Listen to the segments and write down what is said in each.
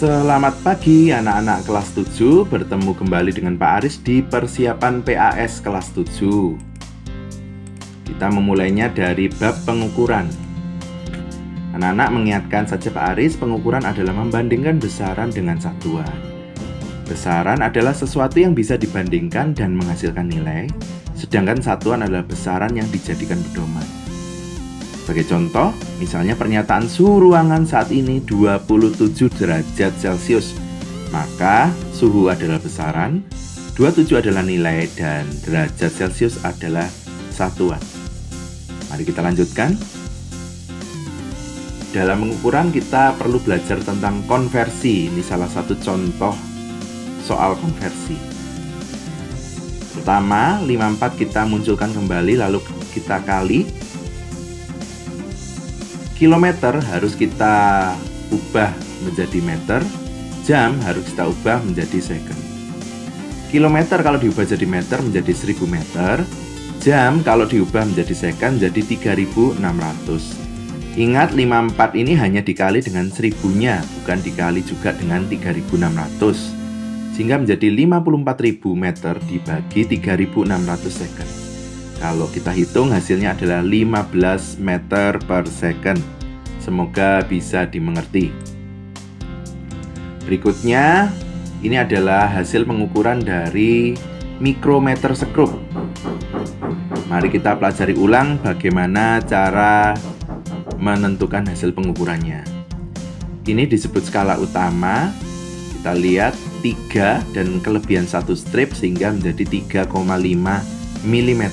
Selamat pagi anak-anak kelas 7, bertemu kembali dengan Pak Aris di persiapan PAS kelas 7. Kita memulainya dari bab pengukuran. Anak-anak mengingatkan saja Pak Aris, pengukuran adalah membandingkan besaran dengan satuan. Besaran adalah sesuatu yang bisa dibandingkan dan menghasilkan nilai, sedangkan satuan adalah besaran yang dijadikan pedoman. Sebagai contoh, misalnya pernyataan suhu ruangan saat ini 27 derajat Celcius. Maka suhu adalah besaran, 27 adalah nilai, dan derajat Celcius adalah satuan. Mari kita lanjutkan. Dalam pengukuran kita perlu belajar tentang konversi. Ini salah satu contoh soal konversi. Pertama, 54 kita munculkan kembali lalu kita kali. Kilometer harus kita ubah menjadi meter, jam harus kita ubah menjadi second. Kilometer kalau diubah jadi meter menjadi 1000 meter, jam kalau diubah menjadi second jadi 3600. Ingat 54 ini hanya dikali dengan 1000-nya, bukan dikali juga dengan 3600. Sehingga menjadi 54.000 meter dibagi 3600 second. Kalau kita hitung hasilnya adalah 15 meter per second. Semoga bisa dimengerti. Berikutnya, ini adalah hasil pengukuran dari mikrometer sekrup. Mari kita pelajari ulang bagaimana cara menentukan hasil pengukurannya. Ini disebut skala utama. Kita lihat 3 dan kelebihan 1 strip sehingga menjadi 3,5 mm.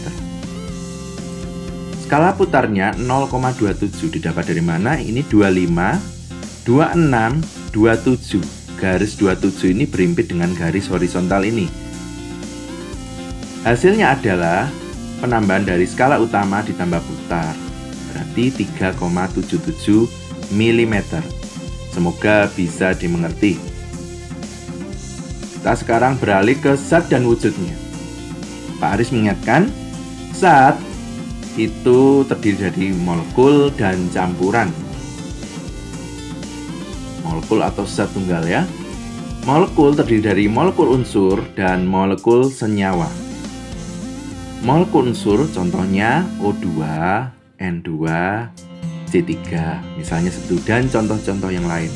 Skala putarnya 0,27 didapat dari mana? Ini 25, 26, 27. Garis 27 ini berimpit dengan garis horizontal ini. Hasilnya adalah penambahan dari skala utama ditambah putar. Berarti 3,77 mm. Semoga bisa dimengerti. Kita sekarang beralih ke zat dan wujudnya. Pak Aris mengingatkan, zat itu terdiri dari molekul dan campuran. Molekul atau zat tunggal ya. Molekul terdiri dari molekul unsur dan molekul senyawa. Molekul unsur contohnya O2, N2, C3, misalnya itu, dan contoh-contoh yang lain.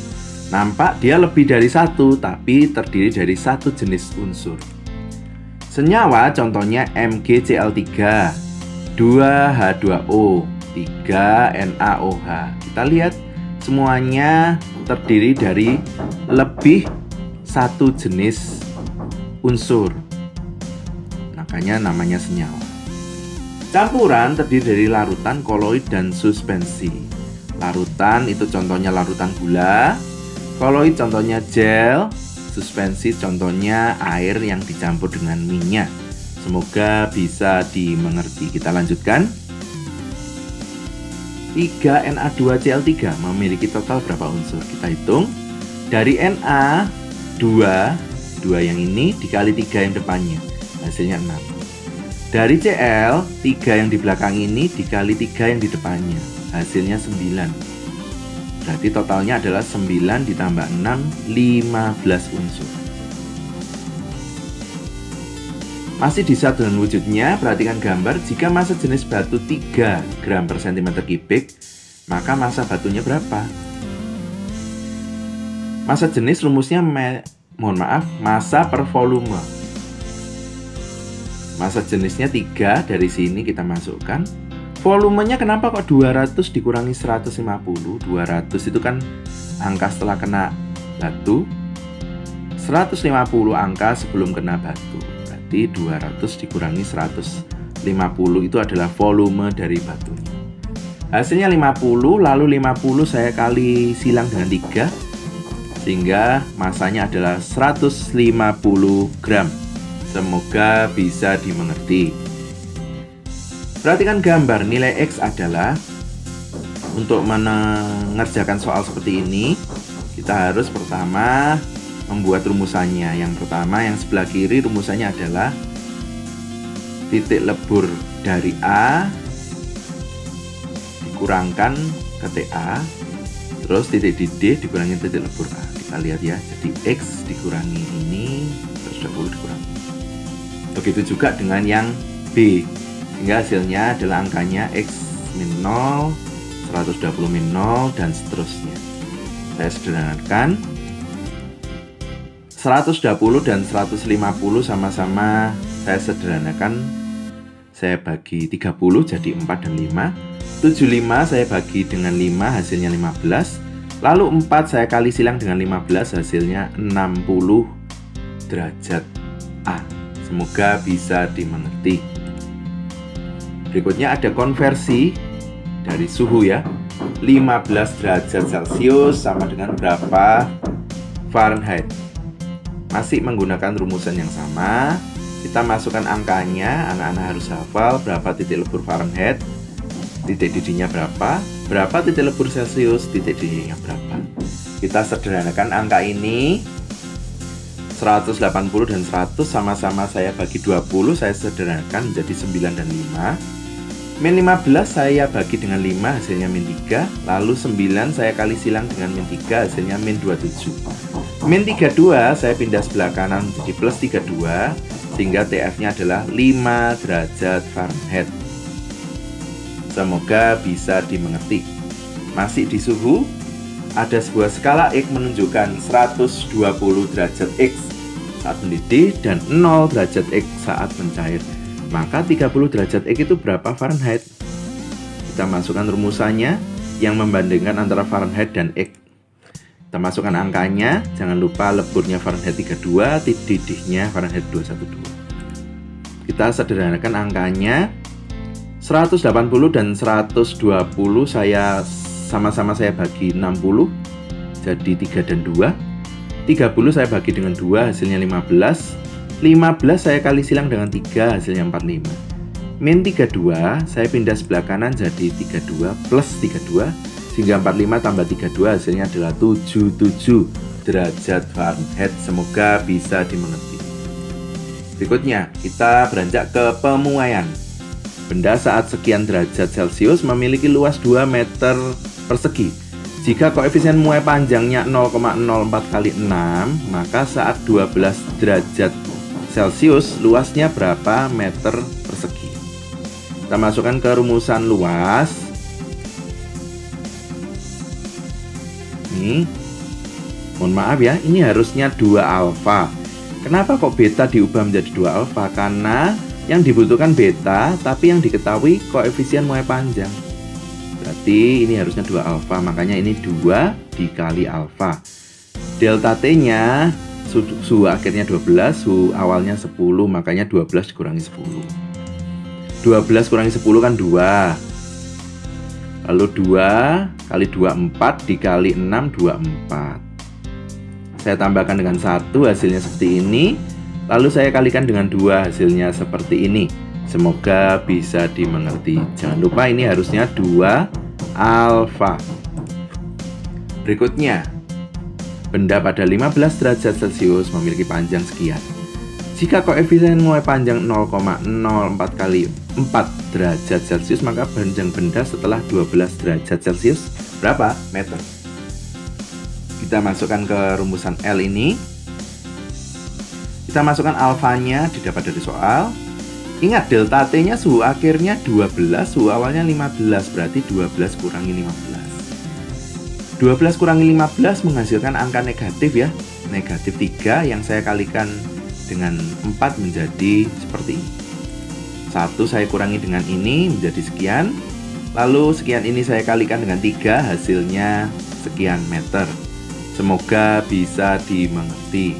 Nampak dia lebih dari satu, tapi terdiri dari satu jenis unsur. Senyawa contohnya MgCl3, 2H2O, 3NaOH. Kita lihat semuanya terdiri dari lebih satu jenis unsur. Makanya namanya senyawa. Campuran terdiri dari larutan, koloid, dan suspensi. Larutan itu contohnya larutan gula, koloid contohnya gel, suspensi contohnya air yang dicampur dengan minyak. Semoga bisa dimengerti. Kita lanjutkan. 3Na2Cl3 memiliki total berapa unsur? Kita hitung. Dari Na 2 yang ini dikali 3 yang depannya, hasilnya 6. Dari Cl 3 yang di belakang ini dikali 3 yang di depannya, hasilnya 9. Berarti totalnya adalah 9 ditambah 6, 15 unsur. Masih di zat dan wujudnya, perhatikan gambar. Jika massa jenis batu 3 gram per cm kubik, maka massa batunya berapa? Massa jenis rumusnya massa per volume. Massa jenisnya 3, dari sini kita masukkan. Volumenya kenapa kok 200 dikurangi 150? 200 itu kan angka setelah kena batu, 150 angka sebelum kena batu. 200 dikurangi 150 itu adalah volume dari batunya. Hasilnya 50, lalu 50 saya kali silang dengan 3, sehingga masanya adalah 150 gram. Semoga bisa dimengerti. Perhatikan gambar. Nilai X adalah, untuk mengerjakan soal seperti ini, kita harus pertama membuat rumusannya. Yang pertama, yang sebelah kiri rumusannya adalah titik lebur dari A dikurangkan ke TA, terus titik di D dikurangi titik lebur A. Kita Kita lihat ya, jadi X dikurangi ini 120 dikurangi. Begitu juga dengan yang B, sehingga hasilnya adalah angkanya X min 0, 120 min 0, dan seterusnya. Saya sederhanakan, 120 dan 150 sama-sama saya sederhanakan. Saya bagi 30 jadi 4 dan 5. 75 saya bagi dengan 5 hasilnya 15. Lalu 4 saya kali silang dengan 15 hasilnya 60 derajat A. Semoga bisa dimengerti. Berikutnya ada konversi dari suhu ya. 15 derajat Celcius sama dengan berapa Fahrenheit? Masih menggunakan rumusan yang sama. Kita masukkan angkanya, anak-anak harus hafal berapa titik lebur Fahrenheit, titik didihnya berapa titik lebur Celcius, titik didihnya berapa. Kita sederhanakan angka ini, 180 dan 100 sama-sama saya bagi 20, saya sederhanakan menjadi 9 dan 5. Min 15 saya bagi dengan 5, hasilnya min 3. Lalu 9 saya kali silang dengan min 3, hasilnya min 27. Min 32 saya pindah sebelah kanan menjadi plus 32, sehingga TF-nya adalah 5 derajat Fahrenheit. Semoga bisa dimengerti. Masih di suhu, ada sebuah skala X menunjukkan 120 derajat X saat mendidih dan 0 derajat X saat mencair. Maka 30 derajat X itu berapa Fahrenheit? Kita masukkan rumusannya yang membandingkan antara Fahrenheit dan X. Kita masukkan angkanya, jangan lupa leburnya Fahrenheit 32, didihnya Fahrenheit 212. Kita sederhanakan angkanya, 180 dan 120 saya sama-sama saya bagi 60, jadi 3 dan 2. 30 saya bagi dengan 2, hasilnya 15. 15 saya kali silang dengan 3, hasilnya 45. Min 32 saya pindah sebelah kanan jadi 32 plus 32, sehingga 45 tambah 32 hasilnya adalah 77 derajat Fahrenheit. Semoga bisa dimengerti. Berikutnya kita beranjak ke pemuaian. Benda saat sekian derajat Celcius memiliki luas 2 meter persegi. Jika koefisien muai panjangnya 0,04 kali 6, maka saat 12 derajat Celcius luasnya berapa meter persegi? Kita masukkan ke rumusan luas. Nih, mohon maaf ya, ini harusnya 2 alfa. Kenapa kok beta diubah menjadi 2 alfa? Karena yang dibutuhkan beta, tapi yang diketahui koefisien muai panjang. Berarti ini harusnya 2 alfa, makanya ini 2 dikali alfa. Delta T-nya suhu akhirnya 12, suhu awalnya 10, makanya 12 dikurangi 10. 12 kurangi 10 kan 2. Lalu 2 kali 2, 4, dikali 6, 24. Saya tambahkan dengan 1, hasilnya seperti ini. Lalu saya kalikan dengan 2, hasilnya seperti ini. Semoga bisa dimengerti. Jangan lupa ini harusnya 2 alfa. Berikutnya, benda pada 15 derajat Celcius memiliki panjang sekian. Jika koefisien muai panjang 0,04 kali 4 derajat Celcius, maka panjang benda setelah 12 derajat Celcius berapa meter? Kita masukkan ke rumusan L ini. Kita masukkan alfanya, didapat dari soal. Ingat, delta T-nya suhu akhirnya 12, suhu awalnya 15, berarti 12 kurangi 15. 12 kurangi 15 menghasilkan angka negatif ya, negatif 3 yang saya kalikan dengan 4 menjadi seperti ini. 1 saya kurangi dengan ini menjadi sekian. Lalu sekian ini saya kalikan dengan 3, hasilnya sekian meter. Semoga bisa dimengerti.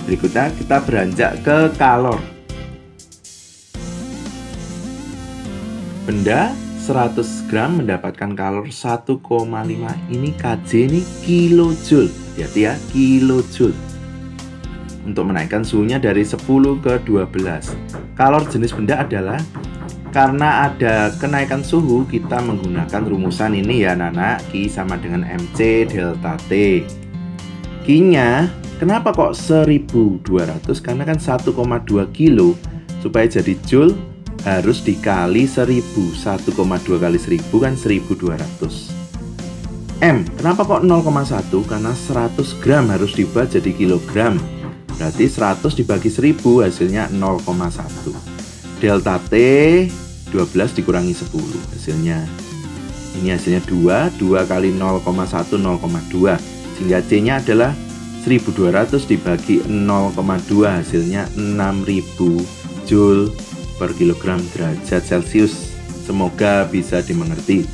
Berikutnya kita beranjak ke kalor. Benda 100 gram mendapatkan kalor 1,5. Ini Kj ini kilojoule. Hati-hati ya, kilojoule. Untuk menaikkan suhunya dari 10 ke 12. Kalor jenis benda adalah, karena ada kenaikan suhu, kita menggunakan rumusan ini ya anak-anak. Q sama dengan MC delta T. Q-nya kenapa kok 1200? Karena kan 1,2 kilo. Supaya jadi joule harus dikali 1000. 1,2 kali 1000 kan 1200. M, kenapa kok 0,1? Karena 100 gram harus diubah jadi kilogram. Berarti 100 dibagi 1000 hasilnya 0,1. Delta T, 12 dikurangi 10 hasilnya. Ini hasilnya 2 kali 0,1, 0,2. Sehingga C-nya adalah 1200 dibagi 0,2 hasilnya 6000 Joule per kilogram derajat Celcius. Semoga bisa dimengerti.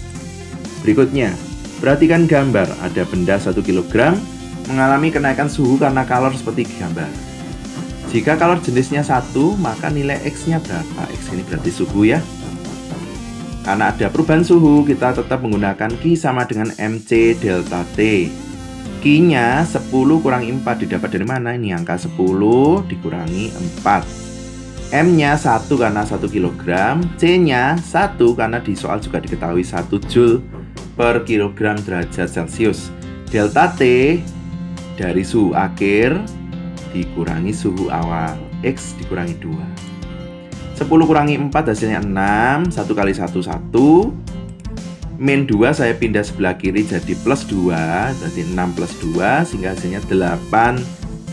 Berikutnya, perhatikan gambar, ada benda 1 kg mengalami kenaikan suhu karena kalor seperti gambar. Jika kalor jenisnya 1, maka nilai X-nya berapa? X ini berarti suhu ya. Karena ada perubahan suhu, kita tetap menggunakan Q sama dengan MC delta T. Q-nya 10 kurangi 4 didapat dari mana? Ini angka 10 dikurangi 4. M-nya 1 karena 1 kg, C-nya 1 karena di soal juga diketahui 1 Joule per kilogram derajat Celcius. Delta T dari suhu akhir dikurangi suhu awal, X dikurangi 2. 10 kurangi 4 hasilnya 6, 1 kali 1, 1. Min 2 saya pindah sebelah kiri jadi plus 2, berarti 6 plus 2, sehingga hasilnya 8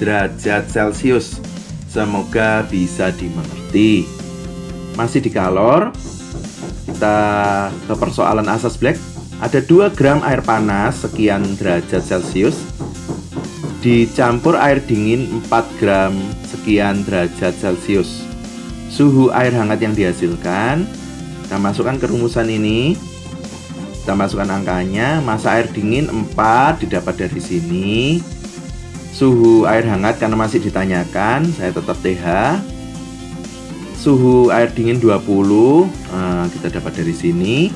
derajat Celcius. Semoga bisa dimengerti. Masih di kalor, kita ke persoalan asas black. Ada 2 gram air panas sekian derajat Celcius dicampur air dingin 4 gram sekian derajat Celcius. Suhu air hangat yang dihasilkan, kita masukkan ke rumusan ini. Kita masukkan angkanya, massa air dingin 4 didapat dari sini. Suhu air hangat karena masih ditanyakan, saya tetap TH. Suhu air dingin 20, kita dapat dari sini.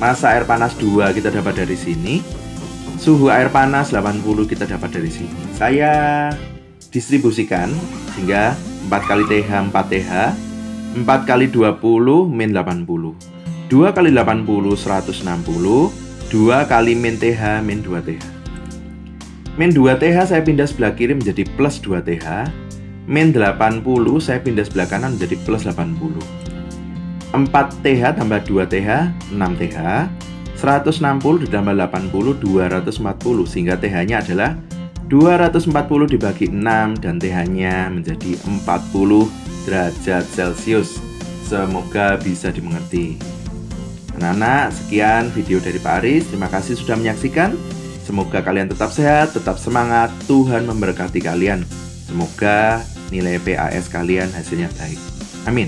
Massa air panas 2 kita dapat dari sini. Suhu air panas 80 kita dapat dari sini. Saya distribusikan sehingga 4 kali TH 4 TH, 4 kali 20 min 80. 2 kali 80 160, 2 kali min TH min 2 TH. Min 2 TH saya pindah sebelah kiri menjadi plus 2 TH. Min 80 saya pindah sebelah kanan menjadi plus 80. 4 TH tambah 2 TH 6 TH. 160 ditambah 80 240, sehingga TH-nya adalah 240 dibagi 6 dan TH-nya menjadi 40 derajat Celcius. Semoga bisa dimengerti. Anak-anak, sekian video dari Pak Aris. Terima kasih sudah menyaksikan. Semoga kalian tetap sehat, tetap semangat. Tuhan memberkati kalian. Semoga nilai PAS kalian hasilnya baik. Amin.